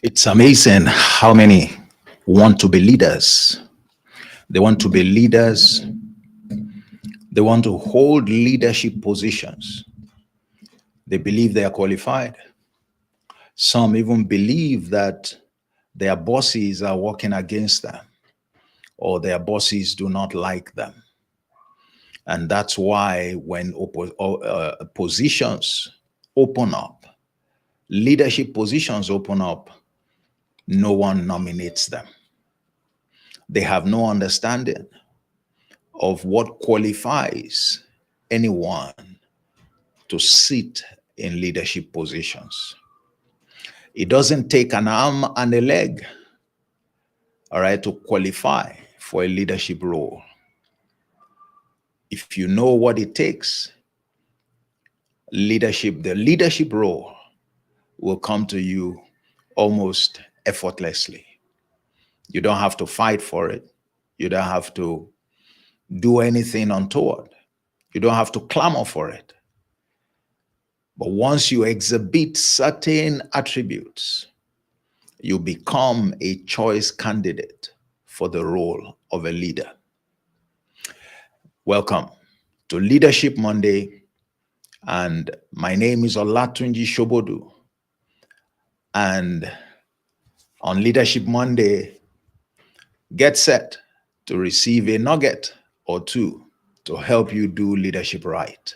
It's amazing how many want to be leaders. They want to be leaders. They want to hold leadership positions. They believe they are qualified. Some even believe that their bosses are working against them or their bosses do not like them. And that's why when positions open up, leadership positions open up, no one nominates them. They have no understanding of what qualifies anyone to sit in leadership positions. It doesn't take an arm and a leg, all right, to qualify for a leadership role. If you know what it takes, the leadership role will come to you almost effortlessly. You don't have to fight for it. You don't have to do anything untoward. You don't have to clamor for it. But once you exhibit certain attributes, you become a choice candidate for the role of a leader. Welcome to Leadership Monday, and my name is Olatunji Shobodu. And on Leadership Monday, get set to receive a nugget or two to help you do leadership right.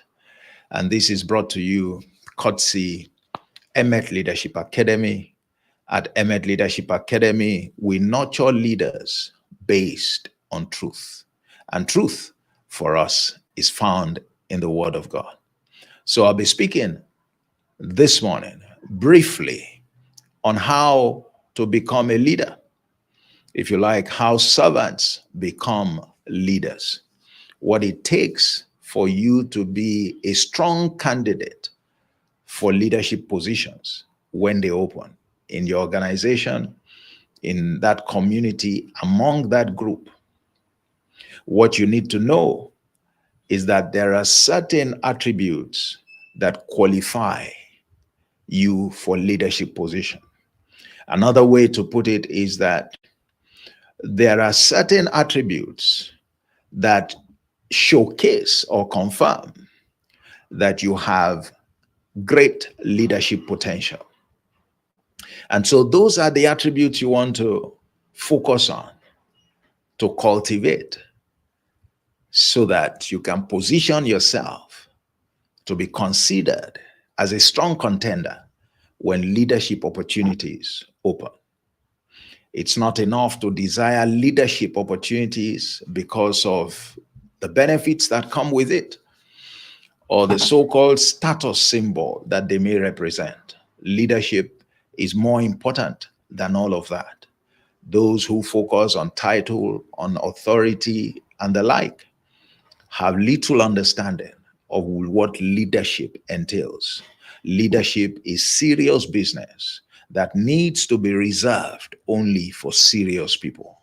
And this is brought to you courtesy Emet Leadership Academy. At Emet Leadership Academy, we nurture leaders based on truth. And truth for us is found in the Word of God. So I'll be speaking this morning briefly on how to become a leader. If you like, how servants become leaders. What it takes for you to be a strong candidate for leadership positions when they open in your organization, in that community, among that group. What you need to know is that there are certain attributes that qualify you for leadership position. Another way to put it is that there are certain attributes that showcase or confirm that you have great leadership potential. And so those are the attributes you want to focus on, to cultivate, so that you can position yourself to be considered as a strong contender when leadership opportunities open. It's not enough to desire leadership opportunities because of the benefits that come with it or the so-called status symbol that they may represent. Leadership is more important than all of that. Those who focus on title, on authority, and the like have little understanding of what leadership entails. Leadership is serious business that needs to be reserved only for serious people.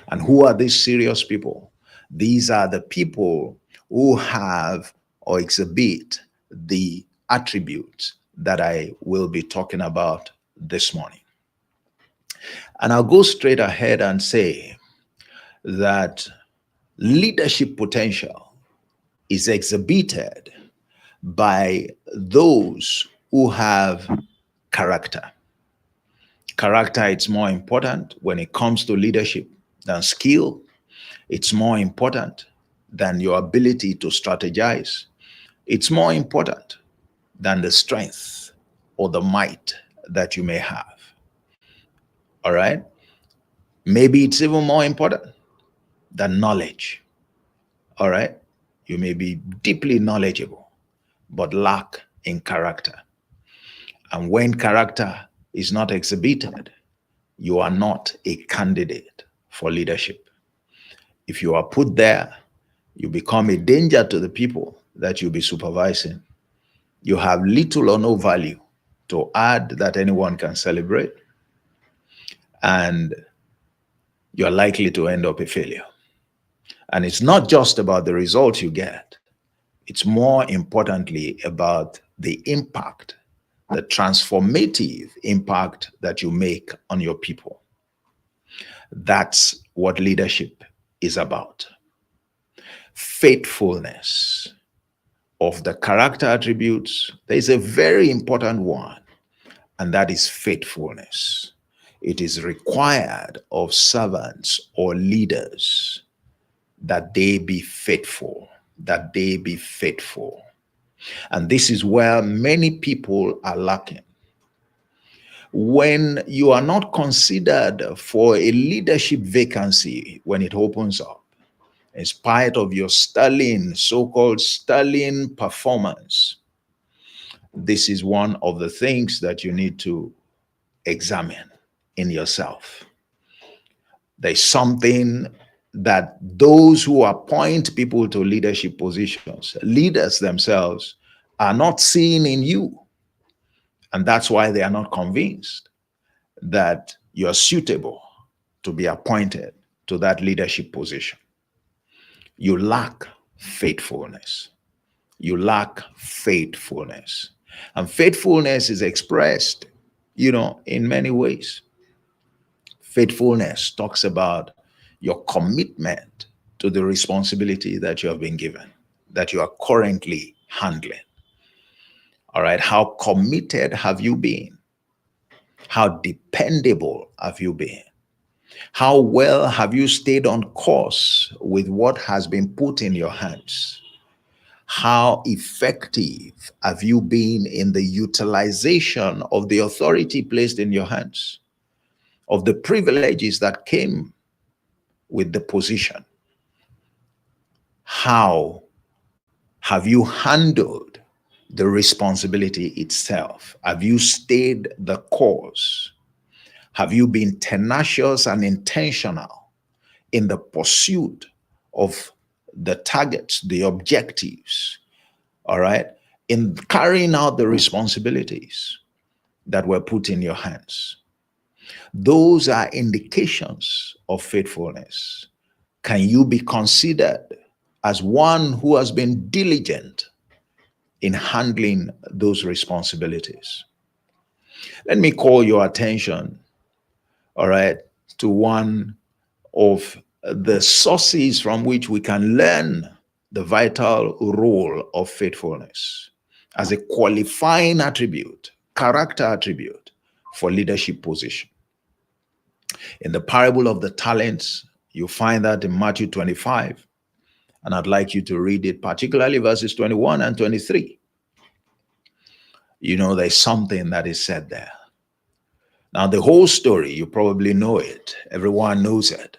And who are these serious people? These are the people who have or exhibit the attributes that I will be talking about this morning. And I'll go straight ahead and say that leadership potential is exhibited by those who have character. Character is more important when it comes to leadership than skill. It's more important than your ability to strategize. It's more important than the strength or the might that you may have. All right? Maybe it's even more important than knowledge. All right? You may be deeply knowledgeable, but lack in character. And when character is not exhibited, you are not a candidate for leadership. If you are put there, you become a danger to the people that you'll be supervising. You have little or no value to add that anyone can celebrate, and you're likely to end up a failure. And it's not just about the results you get. It's more importantly about the impact the transformative impact that you make on your people. That's what leadership is about. Faithfulness of the character attributes. There is a very important one, and that is faithfulness. It is required of servants or leaders that they be faithful, that they be faithful. And this is where many people are lacking. When you are not considered for a leadership vacancy when it opens up, in spite of your so-called sterling performance, this is one of the things that you need to examine in yourself. There's something that those who appoint people to leadership positions, leaders themselves, are not seeing in you. And that's why they are not convinced that you're suitable to be appointed to that leadership position. You lack faithfulness. You lack faithfulness. And faithfulness is expressed, in many ways. Faithfulness talks about your commitment to the responsibility that you have been given, that you are currently handling. All right, how committed have you been? How dependable have you been? How well have you stayed on course with what has been put in your hands? How effective have you been in the utilization of the authority placed in your hands, of the privileges that came with the position? How have you handled the responsibility itself? Have you stayed the course? Have you been tenacious and intentional in the pursuit of the targets, the objectives, all right, in carrying out the responsibilities that were put in your hands? Those are indications of faithfulness. Can you be considered as one who has been diligent in handling those responsibilities? Let me call your attention, all right, to one of the sources from which we can learn the vital role of faithfulness as a qualifying attribute, character attribute for leadership position. In the parable of the talents, you find that in Matthew 25, and I'd like you to read it, particularly verses 21 and 23. There's something that is said there. Now, the whole story, you probably know it, everyone knows it,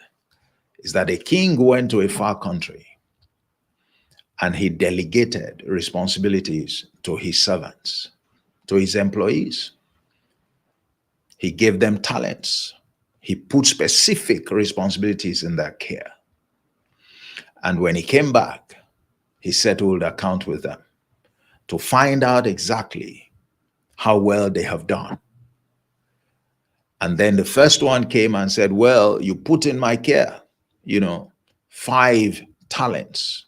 is that a king went to a far country and he delegated responsibilities to his servants, to his employees. He gave them talents. He put specific responsibilities in their care. And when he came back, he settled account with them to find out exactly how well they have done. And then the first one came and said, well, you put in my care, 5 talents.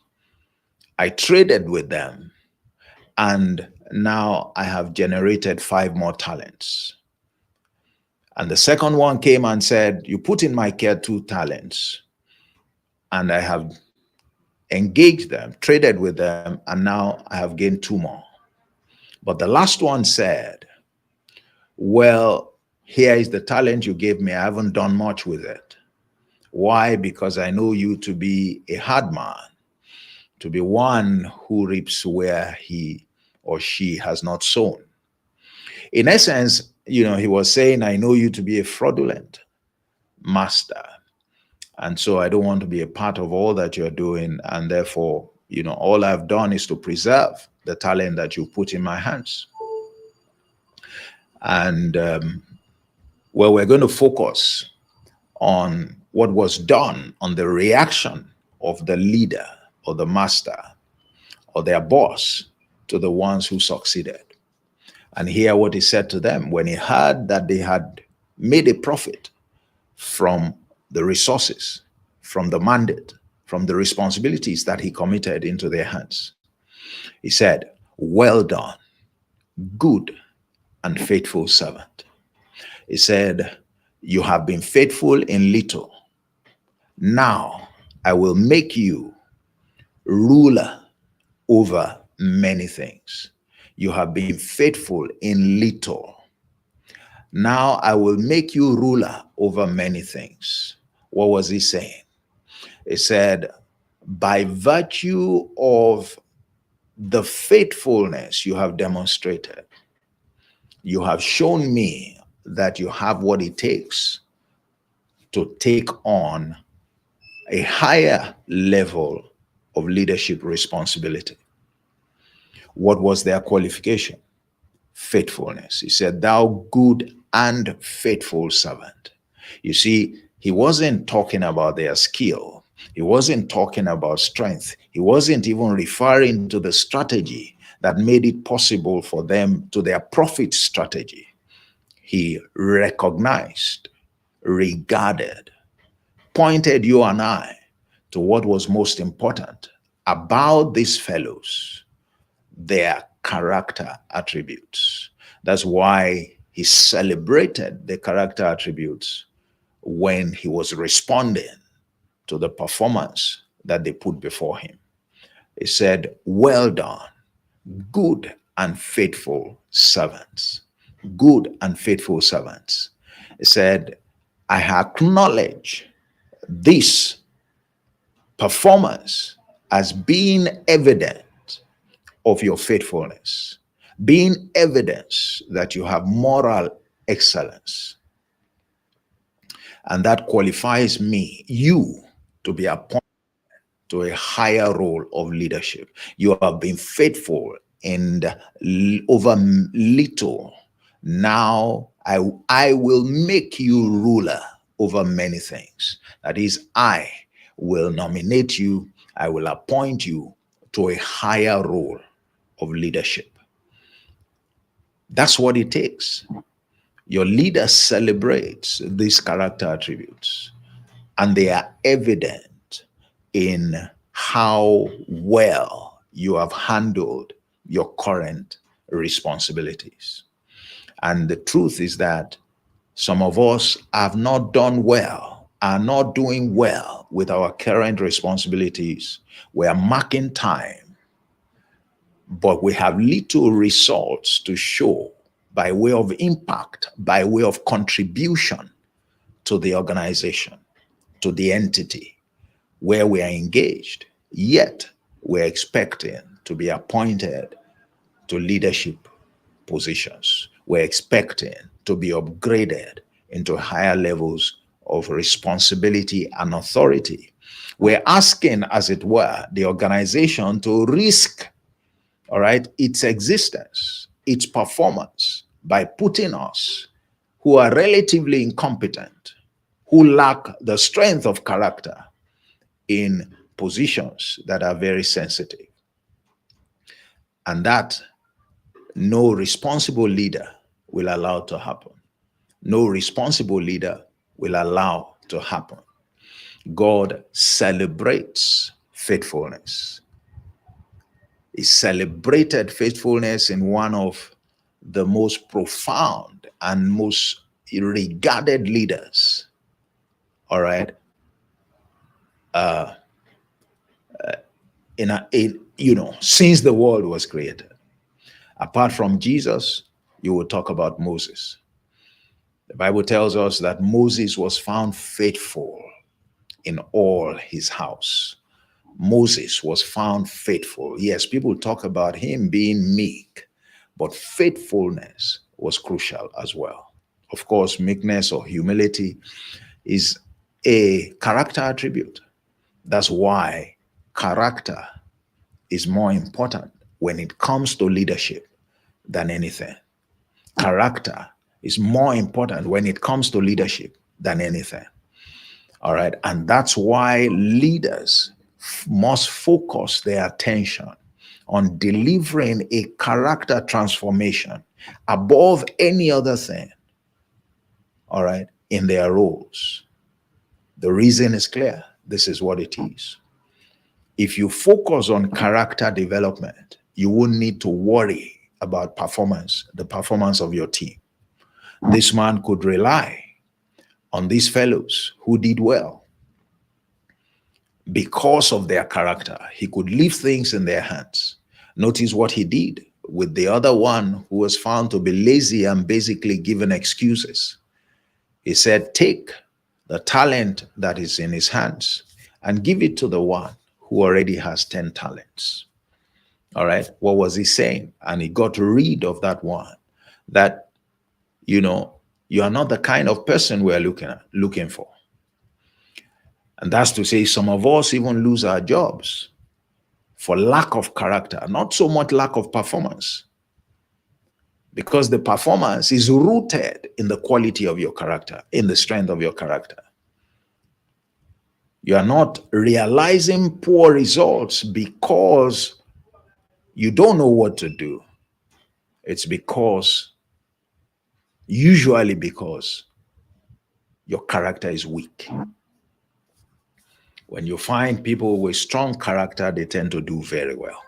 I traded with them, and now I have generated 5 more talents. And the second one came and said, you put in my care 2 talents, and I have engaged them, traded with them, and now I have gained 2 more. But the last one said, well, here is the talent you gave me. I haven't done much with it. Why? Because I know you to be a hard man, to be one who reaps where he or she has not sown. In essence, he was saying, I know you to be a fraudulent master. And so I don't want to be a part of all that you're doing. And therefore, all I've done is to preserve the talent that you put in my hands. And we're going to focus on what was done, on the reaction of the leader or the master or their boss to the ones who succeeded. And hear what he said to them when he heard that they had made a profit from the resources, from the mandate, from the responsibilities that he committed into their hands. He said, well done, good and faithful servant. He said, you have been faithful in little. Now I will make you ruler over many things. You have been faithful in little. Now I will make you ruler over many things. What was he saying? He said, by virtue of the faithfulness you have demonstrated, you have shown me that you have what it takes to take on a higher level of leadership responsibility. What was their qualification? Faithfulness. He said, thou good and faithful servant. You see, he wasn't talking about their skill. He wasn't talking about strength. He wasn't even referring to the strategy that made it possible for them, to their profit strategy. He recognized, regarded, pointed you and I to what was most important about these fellows, their character attributes. That's why he celebrated the character attributes when he was responding to the performance that they put before him. He said, well done, good and faithful servants. Good and faithful servants. He said, I acknowledge this performance as being evident of your faithfulness, being evidence that you have moral excellence. And that qualifies me, you, to be appointed to a higher role of leadership. You have been faithful and over little. Now I will make you ruler over many things. That is, I will nominate you, I will appoint you to a higher role of leadership. That's what it takes. Your leader celebrates these character attributes, and they are evident in how well you have handled your current responsibilities. And the truth is that some of us have not done well, are not doing well with our current responsibilities. We are marking time, but we have little results to show by way of impact, by way of contribution to the organization, to the entity where we are engaged. Yet we're expecting to be appointed to leadership positions. We're expecting to be upgraded into higher levels of responsibility and authority. We're asking, as it were, the organization to risk, all right, its existence, its performance, by putting us, who are relatively incompetent, who lack the strength of character, in positions that are very sensitive. And that no responsible leader will allow to happen. No responsible leader will allow to happen. God celebrates faithfulness. He celebrated faithfulness in one of the most profound and most regarded leaders, all right, since the world was created. Apart from Jesus, you will talk about Moses. The Bible tells us that Moses was found faithful in all his house. Moses was found faithful. Yes, people talk about him being meek, but faithfulness was crucial as well. Of course, meekness or humility is a character attribute. That's why character is more important when it comes to leadership than anything. Character is more important when it comes to leadership than anything. All right. And that's why leaders must focus their attention on delivering a character transformation above any other thing. All right. In their roles. The reason is clear. This is what it is. If you focus on character development, you won't need to worry about performance, the performance of your team. This man could rely on these fellows who did well because of their character. He could leave things in their hands. Notice what he did with the other one who was found to be lazy and basically given excuses. He said, take the talent that is in his hands and give it to the one who already has 10 talents. All right. What was he saying? And he got rid of that one that, you are not the kind of person we're looking for. And that's to say, some of us even lose our jobs for lack of character, not so much lack of performance, because the performance is rooted in the quality of your character, in the strength of your character. You are not realizing poor results because you don't know what to do. It's usually because your character is weak. When you find people with strong character, they tend to do very well.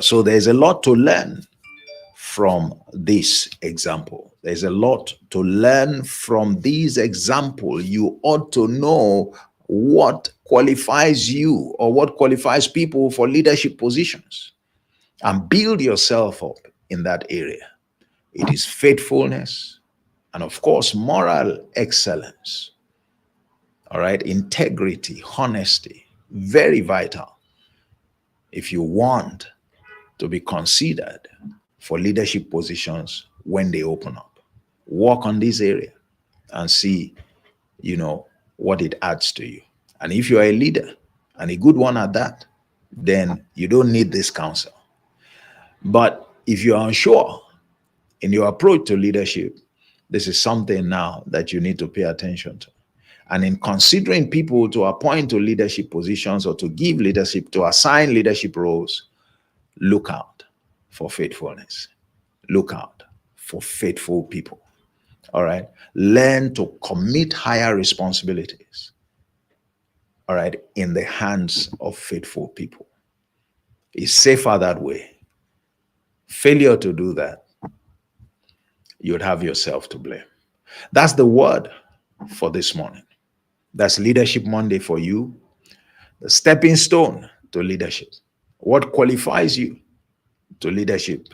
So there's a lot to learn from this example. There's a lot to learn from this example. You ought to know what qualifies you or what qualifies people for leadership positions and build yourself up in that area. It is faithfulness and, of course, moral excellence. All right, integrity, honesty, very vital if you want to be considered for leadership positions when they open up. Work on this area and see, what it adds to you. And if you are a leader and a good one at that, then you don't need this counsel. But if you are unsure in your approach to leadership, this is something now that you need to pay attention to. And in considering people to appoint to leadership positions or to give leadership, to assign leadership roles, look out for faithfulness. Look out for faithful people. All right. Learn to commit higher responsibilities. All right. In the hands of faithful people. It's safer that way. Failure to do that, you'd have yourself to blame. That's the word for this morning. That's Leadership Monday for you. The stepping stone to leadership. What qualifies you to leadership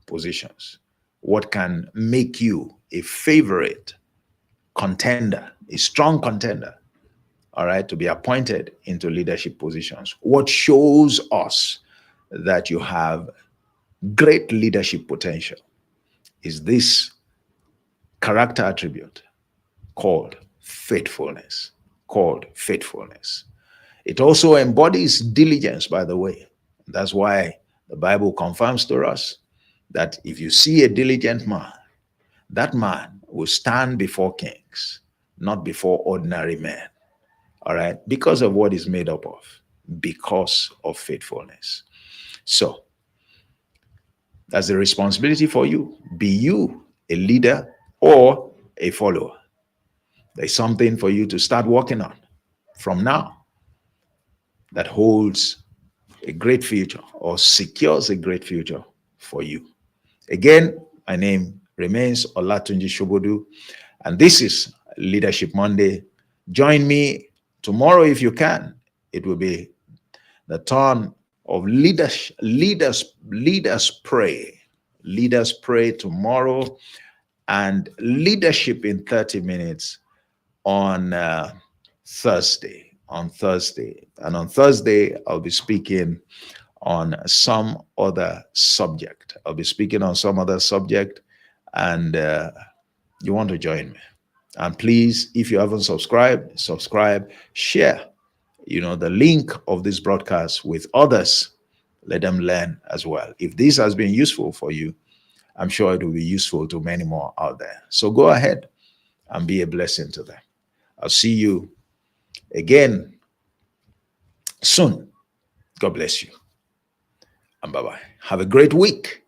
positions? What can make you a favorite contender, a strong contender, all right, to be appointed into leadership positions? What shows us that you have great leadership potential is this character attribute called faithfulness. It also embodies diligence, by the way. That's why the Bible confirms to us that if you see a diligent man, that man will stand before kings, not before ordinary men. All right? Because of what he's made up of, because of faithfulness. So that's the responsibility for you. Be you a leader or a follower. There's something for you to start working on from now that holds a great future or secures a great future for you. Again, my name remains Olatunji Shobodu, and this is Leadership Monday. Join me tomorrow if you can. It will be the turn of leaders pray. Leaders pray tomorrow, and leadership in 30 minutes on Thursday. And on Thursday, I'll be speaking on some other subject. And you want to join me. And please, if you haven't subscribed, subscribe, share, the link of this broadcast with others. Let them learn as well. If this has been useful for you, I'm sure it will be useful to many more out there. So go ahead and be a blessing to them. I'll see you again soon. God bless you. And bye-bye. Have a great week.